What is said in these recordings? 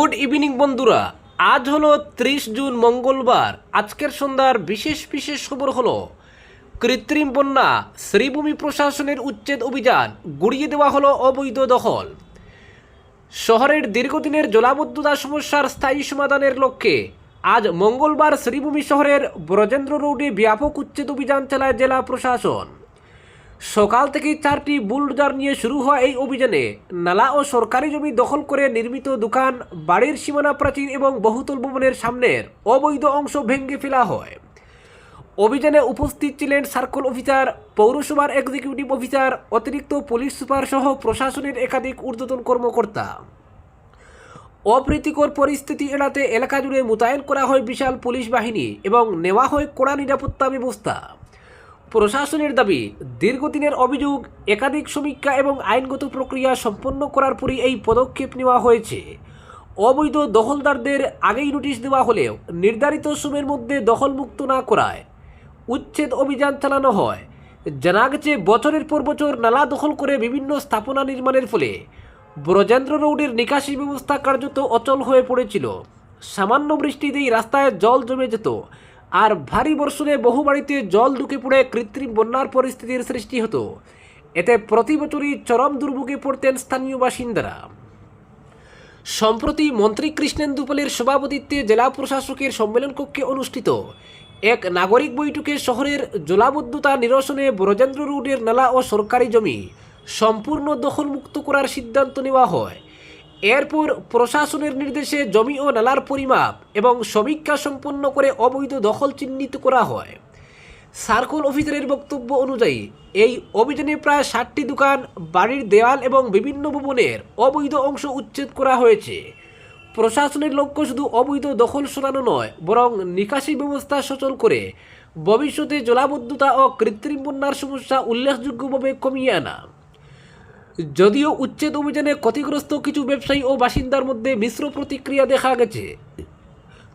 Good evening বন্ধুরা। আজ হলো 30 জুন মঙ্গলবার। আজকের সন্ধ্যার বিশেষ বিশেষ খবর হলো কৃত্রিম বন্যা, শ্রীভূমি প্রশাসনের উচ্ছেদ অভিযান, গুড়িয়ে দেওয়া হলো অবৈধ দখল। শহরের দীর্ঘদিনের জলাবদ্ধতা সমস্যার স্থায়ী সমাধানের লক্ষ্যে আজ মঙ্গলবার শ্রীভূমি শহরের ব্রজেন্দ্র রোডে ব্যাপক উচ্ছেদ অভিযান চালায় জেলা প্রশাসন। সকাল থেকেই 4টি বুলডোজার নিয়ে শুরু হওয়া এই অভিযানে নালা ও সরকারি জমি দখল করে নির্মিত দোকান, বাড়ির সীমানা প্রাচীর এবং বহুতল ভবনের সামনের অবৈধ অংশ ভেঙে ফেলা হয়। অভিযানে উপস্থিত ছিলেন সার্কেল অফিসার, পৌরসভার এক্সিকিউটিভ অফিসার, অতিরিক্ত পুলিশ সুপার সহ প্রশাসনের একাধিক ঊর্ধ্বতন কর্মকর্তা। অপ্রীতিকর পরিস্থিতি এড়াতে এলাকা জুড়ে মোতায়েন করা হয় বিশাল পুলিশ বাহিনী এবং নেওয়া হয় কড়া নিরাপত্তা ব্যবস্থা। প্রশাসনের দাবি, দীর্ঘদিনের অভিযোগ, একাধিক সমীক্ষা এবং আইনগত প্রক্রিয়া সম্পন্ন করার পরই এই পদক্ষেপ নেওয়া হয়েছে। অবৈধ দখলদারদের আগেই নোটিশ দেওয়া হলেও নির্ধারিত সময়ের মধ্যে দখলমুক্ত না করায় উচ্ছেদ অভিযান চালানো হয়। জানা গেছে, বছরের পর বছর নালা দখল করে বিভিন্ন স্থাপনা নির্মাণের ফলে ব্রজেন্দ্র রোডের নিকাশি ব্যবস্থা কার্যত অচল হয়ে পড়েছিল। সামান্য বৃষ্টিতেই রাস্তায় জল জমে যেত, আর ভারী বর্ষণে বহু বাড়িতে জল ঢুকে পড়ে কৃত্রিম বন্যার পরিস্থিতির সৃষ্টি হতো। এতে প্রতি বছরই চরম দুর্ভোগে পড়তেন স্থানীয় বাসিন্দারা। সম্প্রতি মন্ত্রী কৃষ্ণেন্দু পালের সভাপতিত্বে জেলা প্রশাসকের সম্মেলন কক্ষে অনুষ্ঠিত এক নাগরিক বৈঠকে শহরের জলাবদ্ধতা নিরসনে ব্রজেন্দ্র রোডের নালা ও সরকারি জমি সম্পূর্ণ দখলমুক্ত করার সিদ্ধান্ত নেওয়া হয়। এরপর প্রশাসনের নির্দেশে জমি ও নালার পরিমাপ এবং সমীক্ষা সম্পন্ন করে অবৈধ দখল চিহ্নিত করা হয়। সার্কেল অফিসারের বক্তব্য অনুযায়ী এই অভিযানে প্রায় 60টি দোকান, বাড়ির দেওয়াল এবং বিভিন্ন ভবনের অবৈধ অংশ উচ্ছেদ করা হয়েছে। প্রশাসনের লক্ষ্য শুধু অবৈধ দখল সরানো নয়, বরং নিকাশি ব্যবস্থা সচল করে ভবিষ্যতে জলাবদ্ধতা ও কৃত্রিম বন্যার সমস্যা উল্লেখযোগ্যভাবে কমিয়ে আনা। যদিও উচ্ছেদ অভিযানে ক্ষতিগ্রস্ত কিছু ব্যবসায়ী ও বাসিন্দার মধ্যে মিশ্র প্রতিক্রিয়া দেখা গেছে,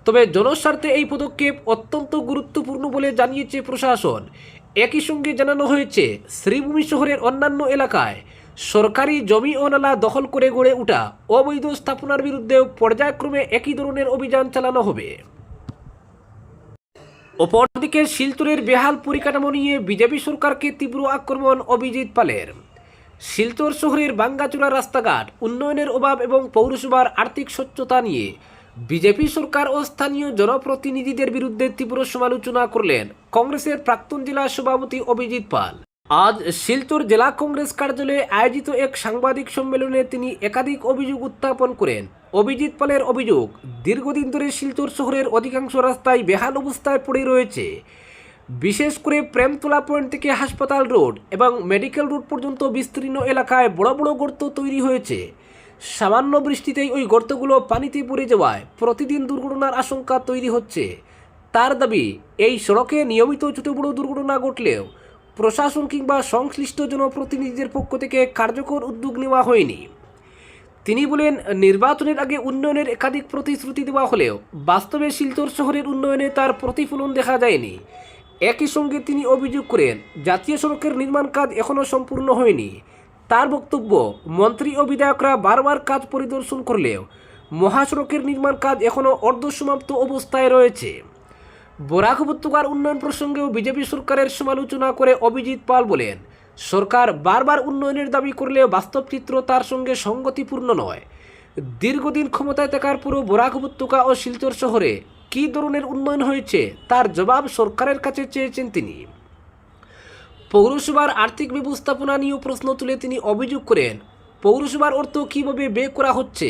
তবে জনস্বার্থে এই পদক্ষেপ অত্যন্ত গুরুত্বপূর্ণ বলে জানিয়েছে প্রশাসন। একই সঙ্গে জানানো হয়েছে, শ্রীভূমি শহরের অন্যান্য এলাকায় সরকারি জমি ও নালা দখল করে গড়ে ওঠা অবৈধ স্থাপনার বিরুদ্ধেও পর্যায়ক্রমে একই ধরনের অভিযান চালানো হবে। অপরদিকে শিলচরের বেহাল পরিকাঠামো নিয়ে বিজেপি সরকারকে তীব্র আক্রমণ অভিজিৎ পালের। শিলচর শহরের ভাঙ্গাচোরা রাস্তাঘাট, উন্নয়নের অভাব এবং পৌরসভার আর্থিক স্বচ্ছতা নিয়ে বিজেপি সরকার ও স্থানীয় জনপ্রতিনিধিদের বিরুদ্ধে তীব্র সমালোচনা করলেন কংগ্রেসের প্রাক্তন জেলা সভাপতি অভিজিৎ পাল। আজ শিলচর জেলা কংগ্রেস কার্যালয়ে আয়োজিত এক সাংবাদিক সম্মেলনে তিনি একাধিক অভিযোগ উত্থাপন করেন। অভিজিৎ পালের অভিযোগ, দীর্ঘদিন ধরে শিলচর শহরের অধিকাংশ রাস্তায় বেহাল অবস্থায় পড়ে রয়েছে। বিশেষ করে প্রেমতলা পয়েন্ট থেকে হাসপাতাল রোড এবং মেডিকেল রোড পর্যন্ত বিস্তীর্ণ এলাকায় বড় বড় গর্ত তৈরি হয়েছে। সামান্য বৃষ্টিতেই ওই গর্তগুলো পানিতে পড়ে যাওয়ায় প্রতিদিন দুর্ঘটনার আশঙ্কা তৈরি হচ্ছে। তার দাবি, এই সড়কে নিয়মিত ছোট বড় দুর্ঘটনা ঘটলেও প্রশাসন কিংবা সংশ্লিষ্ট জনপ্রতিনিধিদের পক্ষ থেকে কার্যকর উদ্যোগ নেওয়া হয়নি। তিনি বলেন, নির্বাচনের আগে উন্নয়নের একাধিক প্রতিশ্রুতি দেওয়া হলেও বাস্তবে শিলচর শহরের উন্নয়নে তার প্রতিফলন দেখা যায়নি। একই সঙ্গে তিনি অভিযোগ করেন, জাতীয় সড়কের নির্মাণ কাজ এখনও সম্পূর্ণ হয়নি। তার বক্তব্য, মন্ত্রী ও বিধায়করা বারবার কাজ পরিদর্শন করলেও মহাসড়কের নির্মাণ কাজ এখনও অর্ধসমাপ্ত অবস্থায় রয়েছে। বরাক উপত্যকার উন্নয়ন প্রসঙ্গেও বিজেপি সরকারের সমালোচনা করে অভিজিৎ পাল বলেন, সরকার বারবার উন্নয়নের দাবি করলেও বাস্তব চিত্র তার সঙ্গে সঙ্গতিপূর্ণ নয়। দীর্ঘদিন ক্ষমতায় থাকার পরও বরাক উপত্যকা ও শিলচর শহরে কী ধরনের উন্নয়ন হয়েছে তার জবাব সরকারের কাছে চেয়েছেন তিনি। পৌরসভার আর্থিক ব্যবস্থাপনা নিয়েও প্রশ্ন তুলে তিনি অভিযোগ করেন, পৌরসভার অর্থ কীভাবে ব্যয় করা হচ্ছে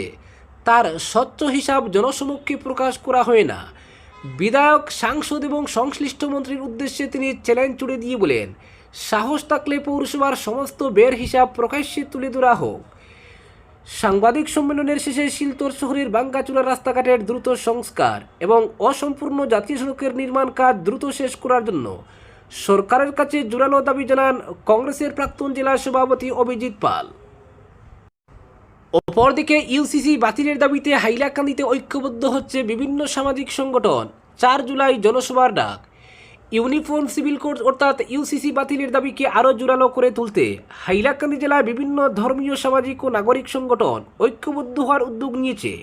তার স্বচ্ছ হিসাব জনসমক্ষে প্রকাশ করা হয় না। বিধায়ক, সাংসদ এবং সংশ্লিষ্ট মন্ত্রীর উদ্দেশ্যে তিনি চ্যালেঞ্জ ছুড়ে দিয়ে বলেন, সাহস থাকলে পৌরসভার সমস্ত ব্যয়ের হিসাব প্রকাশ্যে তুলে ধরা হোক। সাংবাদিক সম্মেলনের শেষে শিলচর শহরের ভাঙ্গাচোরা রাস্তাঘাটের দ্রুত সংস্কার এবং অসম্পূর্ণ জাতীয় সড়কের নির্মাণ কাজ দ্রুত শেষ করার জন্য সরকারের কাছে জোরালো দাবি জানান কংগ্রেসের প্রাক্তন জেলা সভাপতি অভিজিৎ পাল। অপরদিকে ইউসিসি বাতিলের দাবিতে হাইলাকান্দিতে ঐক্যবদ্ধ হচ্ছে বিভিন্ন সামাজিক সংগঠন। 4 জুলাই জনসভার ডাক। ইউনিফর্ম সিভিল কোড অর্থাৎ ইউসিসি বাতিলের দাবিকে আরও জোরালো করে তুলতে হাইলাকান্দি জেলায় বিভিন্ন ধর্মীয়, সামাজিক ও নাগরিক সংগঠন ঐক্যবদ্ধ হওয়ার উদ্যোগ নিয়েছে।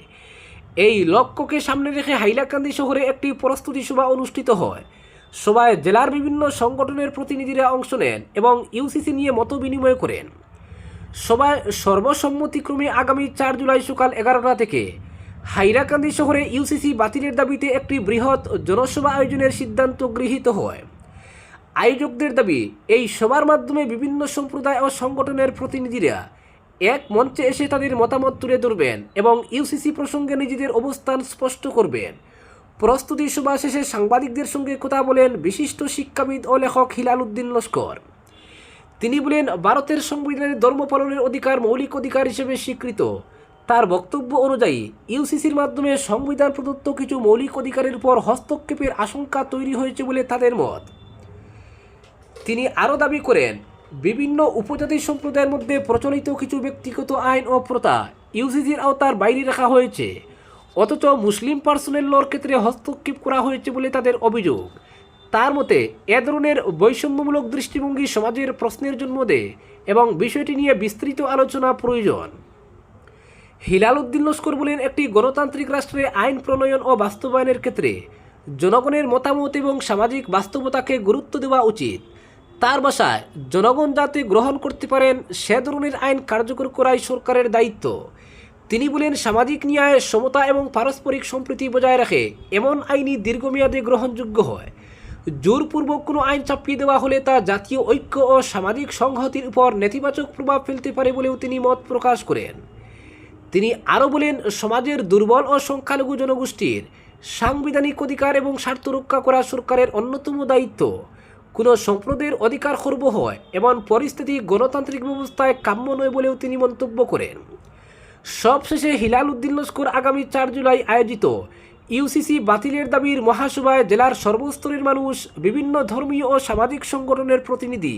এই লক্ষ্যকে সামনে রেখে হাইলাকান্দি শহরে একটি প্রস্তুতি সভা অনুষ্ঠিত হয়। সভায় জেলার বিভিন্ন সংগঠনের প্রতিনিধিরা অংশ নেন এবং ইউসিসি নিয়ে মত বিনিময় করেন। সভায় সর্বসম্মতিক্রমে আগামী 4 জুলাই সকাল 11টা থেকে হাইলাকান্দি শহরে ইউসিসি বাতিলের দাবিতে একটি বৃহৎ জনসভা আয়োজনের সিদ্ধান্ত গৃহীত হয়। আয়োজকদের দাবি, এই সভার মাধ্যমে বিভিন্ন সম্প্রদায় ও সংগঠনের প্রতিনিধিরা এক মঞ্চে এসে তাদের মতামত তুলে ধরবেন এবং ইউসিসি প্রসঙ্গে নিজেদের অবস্থান স্পষ্ট করবেন। প্রস্তুতি সভা শেষে সাংবাদিকদের সঙ্গে কথা বলেন বিশিষ্ট শিক্ষাবিদ ও লেখক হিলাল উদ্দিন লস্কর। তিনি বলেন, ভারতের সংবিধানে ধর্ম পালনের অধিকার মৌলিক অধিকার হিসেবে স্বীকৃত। তার বক্তব্য অনুযায়ী ইউসিসির মাধ্যমে সংবিধান প্রদত্ত কিছু মৌলিক অধিকারের উপর হস্তক্ষেপের আশঙ্কা তৈরি হয়েছে বলে তাদের মত। তিনি আরও দাবি করেন, বিভিন্ন উপজাতি সম্প্রদায়ের মধ্যে প্রচলিত কিছু ব্যক্তিগত আইন ও প্রথা ইউসিসির আওতার বাইরে রাখা হয়েছে, অথচ মুসলিম পার্সোনাল লর ক্ষেত্রে হস্তক্ষেপ করা হয়েছে বলে তাদের অভিযোগ। তার মতে এ ধরনের বৈষম্যমূলক দৃষ্টিভঙ্গি সমাজের প্রশ্নের জন্ম দেয় এবং বিষয়টি নিয়ে বিস্তৃত আলোচনা প্রয়োজন। হিলাল উদ্দিন লস্কর বলেন, একটি গণতান্ত্রিক রাষ্ট্রে আইন প্রণয়ন ও বাস্তবায়নের ক্ষেত্রে জনগণের মতামত এবং সামাজিক বাস্তবতাকে গুরুত্ব দেওয়া উচিত। তার ভাষায়, জনগণ যাতে গ্রহণ করতে পারেন সে ধরনের আইন কার্যকর করাই সরকারের দায়িত্ব। তিনি বলেন, সামাজিক ন্যায়, সমতা এবং পারস্পরিক সম্প্রীতি বজায় রাখে এমন আইনই দীর্ঘমেয়াদে গ্রহণযোগ্য হয়। জোরপূর্বক কোনো আইন চাপিয়ে দেওয়া হলে তা জাতীয় ঐক্য ও সামাজিক সংহতির উপর নেতিবাচক প্রভাব ফেলতে পারে বলেও তিনি মত প্রকাশ করেন। তিনি আরও বলেন, সমাজের দুর্বল ও সংখ্যালঘু জনগোষ্ঠীর সাংবিধানিক অধিকার এবং স্বার্থ রক্ষা করা সরকারের অন্যতম দায়িত্ব। কোনো সম্প্রদায়ের অধিকার খর্ব হয় এমন পরিস্থিতি গণতান্ত্রিক ব্যবস্থায় কাম্য নয় বলেও তিনি মন্তব্য করেন। সবশেষে হিলাল উদ্দিন লস্কর আগামী 4 জুলাই আয়োজিত ইউসিসি বাতিলের দাবির মহাসভায় জেলার সর্বস্তরের মানুষ, বিভিন্ন ধর্মীয় ও সামাজিক সংগঠনের প্রতিনিধি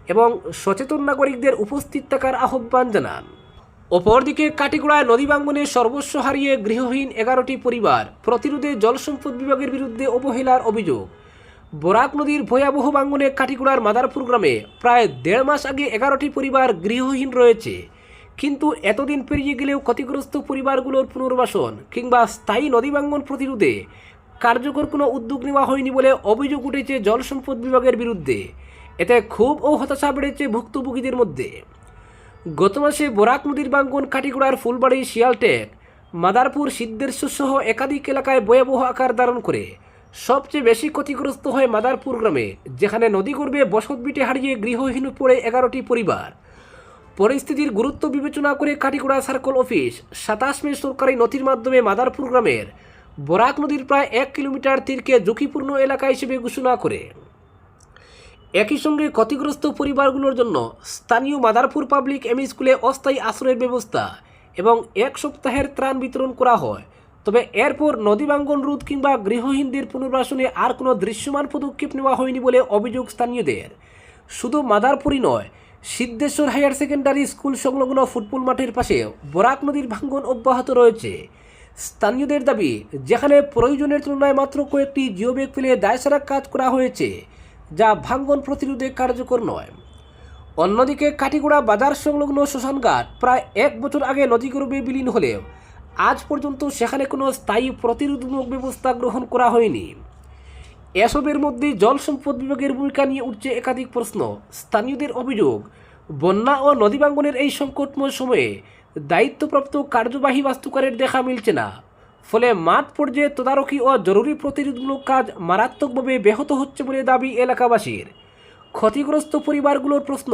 এবং সচেতন নাগরিকদের উপস্থিত থাকার আহ্বান জানান। অপরদিকে কাটিগড়ায় নদী ভাঙ্গনে সর্বস্ব হারিয়ে গৃহহীন 11টি পরিবার প্রতিরোধে জলসম্পদ বিভাগের বিরুদ্ধে অবহেলার অভিযোগ। বরাক নদীর ভয়াবহ ভাঙ্গনে কাটিগড়ার মাদারপুর গ্রামে প্রায় 1.5 মাস আগে 11টি পরিবার গৃহহীন রয়েছে, কিন্তু এতদিন পেরিয়ে গেলেও ক্ষতিগ্রস্ত পরিবারগুলোর পুনর্বাসন কিংবা স্থায়ী নদী ভাঙ্গন প্রতিরোধে কার্যকর কোনো উদ্যোগ নেওয়া হয়নি বলে অভিযোগ উঠেছে জলসম্পদ বিভাগের বিরুদ্ধে। এতে ক্ষোভ ও হতাশা বেড়েছে ভুক্তভোগীদের মধ্যে। গত মাসে বরাক নদীর ভাঙ্গন কাটিগড়ার ফুলবাড়ি, শিয়ালটেক, মাদারপুর, সিদ্ধেশ্বর সহ একাধিক এলাকায় ভয়াবহ আকার ধারণ করে। সবচেয়ে বেশি ক্ষতিগ্রস্ত হয় মাদারপুর গ্রামে, যেখানে নদীগর্ভে বসতভিটে হারিয়ে গৃহহীন পড়ে 11টি পরিবার। পরিস্থিতির গুরুত্ব বিবেচনা করে কাটিগড়া সার্কেল অফিস 27 মে সরকারি নথির মাধ্যমে মাদারপুর গ্রামের বরাক নদীর প্রায় 1 কিলোমিটার তীরকে ঝুঁকিপূর্ণ এলাকা হিসেবে ঘোষণা করে। একই সঙ্গে ক্ষতিগ্রস্ত পরিবারগুলোর জন্য স্থানীয় মাদারপুর পাবলিক এমই স্কুলে অস্থায়ী আশ্রয়ের ব্যবস্থা এবং 1 সপ্তাহের ত্রাণ বিতরণ করা হয়। তবে এরপর নদী ভাঙ্গন রোধ কিংবা গৃহহীনদের পুনর্বাসনে আর কোনো দৃশ্যমান পদক্ষেপ নেওয়া হয়নি বলে অভিযোগ স্থানীয়দের। শুধু মাদারপুরই নয়, সিদ্ধেশ্বর হায়ার সেকেন্ডারি স্কুল সংলগ্ন ফুটবল মাঠের পাশে বরাক নদীর ভাঙ্গন অব্যাহত রয়েছে। স্থানীয়দের দাবি, যেখানে প্রয়োজনের তুলনায় মাত্র কয়েকটি জিওব্যাগ ফেলে দায়সারা কাজ করা হয়েছে, যা ভাঙ্গন প্রতিরোধে কার্যকর নয়। অন্যদিকে কাটিগড়া বাজার সংলগ্ন শ্মশানঘাট প্রায় 1 বছর আগে নদীগর্ভে বিলীন হলেও আজ পর্যন্ত সেখানে কোনো স্থায়ী প্রতিরোধমূলক ব্যবস্থা গ্রহণ করা হয়নি। এসবের মধ্যে জল সম্পদ বিভাগের ভূমিকা নিয়ে উঠছে একাধিক প্রশ্ন। স্থানীয়দের অভিযোগ, বন্যা ও নদী ভাঙ্গনের এই সংকটময় সময়ে দায়িত্বপ্রাপ্ত কার্যবাহী বাস্তুকারের দেখা মিলছে না। ফলে মাঠ পর্যায়ে তদারকি ও জরুরি প্রতিরোধমূলক কাজ মারাত্মকভাবে ব্যাহত হচ্ছে বলে দাবি এলাকাবাসীর। ক্ষতিগ্রস্ত পরিবারগুলোর প্রশ্ন,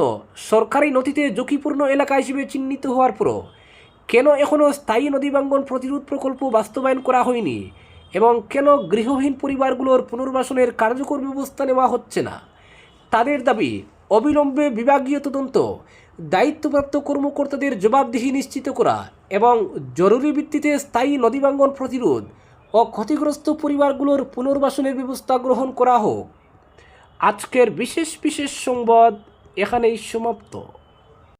সরকারি নথিতে ঝুঁকিপূর্ণ এলাকা হিসেবে চিহ্নিত হওয়ার পরও কেন এখনও স্থায়ী নদী ভাঙ্গন প্রতিরোধ প্রকল্প বাস্তবায়ন করা হয়নি এবং কেন গৃহহীন পরিবারগুলোর পুনর্বাসনের কার্যকর ব্যবস্থা নেওয়া হচ্ছে না। তাদের দাবি, অবিলম্বে বিভাগীয় তদন্ত, দায়িত্বপ্রাপ্ত কর্মকর্তাদের জবাবদিহি নিশ্চিত করা এবং জরুরি ভিত্তিতে স্থায়ী নদী ভাঙ্গন প্রতিরোধ ও ক্ষতিগ্রস্ত পরিবারগুলোর পুনর্বাসনের ব্যবস্থা গ্রহণ করা হোক। আজকের বিশেষ সংবাদ এখানেই সমাপ্ত।